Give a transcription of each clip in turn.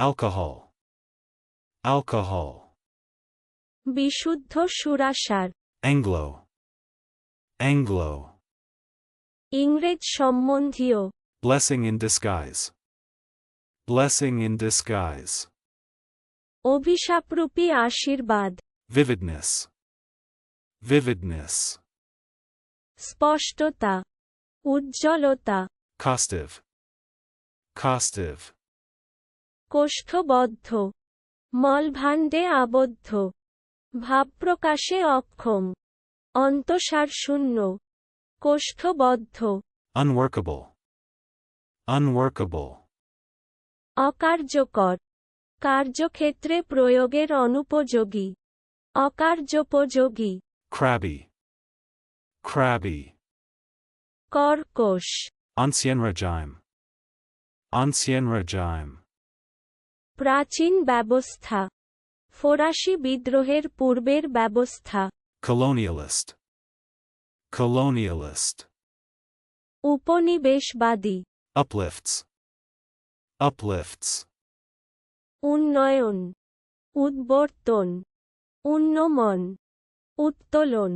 alcohol, alcohol. বিশুদ্ধ সুরাসার, Anglo, Anglo. ইংরেজ সম্বন্ধীয়, Blessing in disguise, blessing in disguise. অভিশাপরূপী আশীর্বাদ, Vividness, vividness. স্পষ্টতা, উজ্জ্বলতা, Costive, costive. কোষ্ঠবদ্ধ, মলভাণ্ডে আবদ্ধ, ভাবপ্রকাশে অক্ষম, অন্তঃসারশূন্য, কোষ্ঠবদ্ধ, Unworkable, unworkable. অকার্যকর, কার্যক্ষেত্রে প্রয়োগের অনুপযোগী, অকার্যোপযোগী, Crabby, crabby. কর্কশ, Ancien régime, ancien régime. প্রাচীন ব্যবস্থা, ফরাসি বিদ্রোহের পূর্বের ব্যবস্থা, Colonialist, colonialist. উপনিবেশবাদী, Uplifts, uplifts. উন্নয়ন, উদ্বর্তন, উন্নমন, উত্তোলন,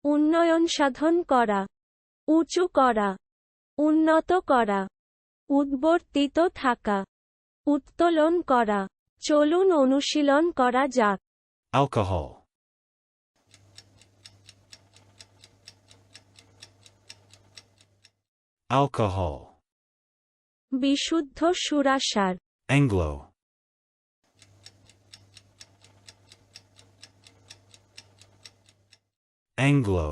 উন্নয়ন সাধন করা, উঁচু করা, উন্নত করা, উদ্বর্তিত থাকা, উত্তোলন করা। চলুন অনুশীলন করা যাক। Alcohol, alcohol. বিশুদ্ধ সুরাসার, Anglo, Anglo.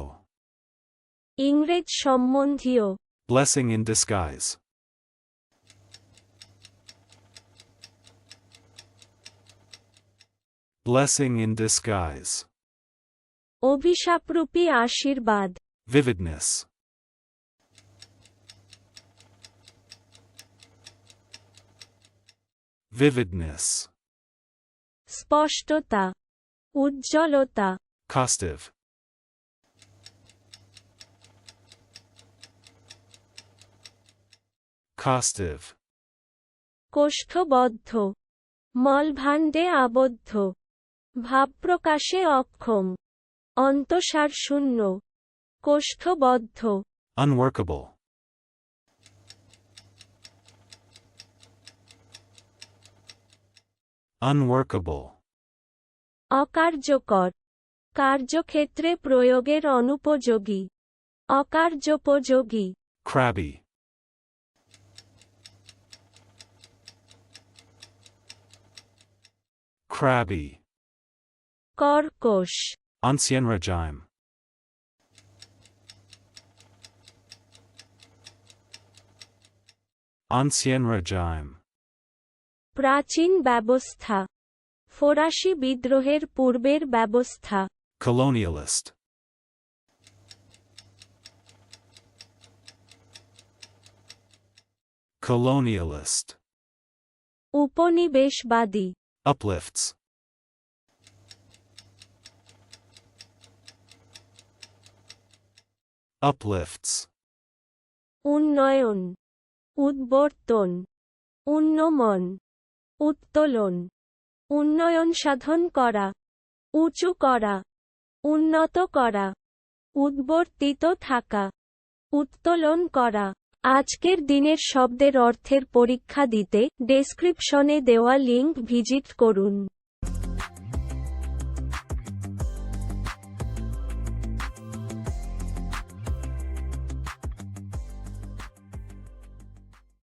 ইংরেজ সম্বন্ধীয়, Blessing in disguise, blessing in disguise. অভিশাপরূপী আশীর্বাদ, Vividness, vividness. স্পষ্টতা, উজ্জ্বলতা, Costive, costive. কোষ্ঠবদ্ধ, মলভাণ্ডে আবদ্ধ, ভাবপ্রকাশে অক্ষম, অন্তঃসারশূন্য, কোষ্ঠবদ্ধ, Unworkable, unworkable. অকার্যকর, কার্যক্ষেত্রে প্রয়োগের অনুপযোগী, অকার্যোপযোগী, Crabby, crabby. কর্কশ, Ancien régime, ancien régime. প্রাচীন ব্যবস্থা, ফরাসি বিদ্রোহের পূর্বের ব্যবস্থা, Colonialist, colonialist. উপনিবেশবাদী, Uplifts, uplifts. উন্নয়ন, উদ্বর্তন, উন্নমন, উত্তোলন, উন্নয়ন সাধন করা, উঁচু করা, উন্নত করা, উদ্বর্তিত থাকা, উত্তোলন করা। আজকের দিনের শব্দের অর্থের পরীক্ষা দিতে ডেসক্রিপশনে দেওয়া লিংক ভিজিট করুন।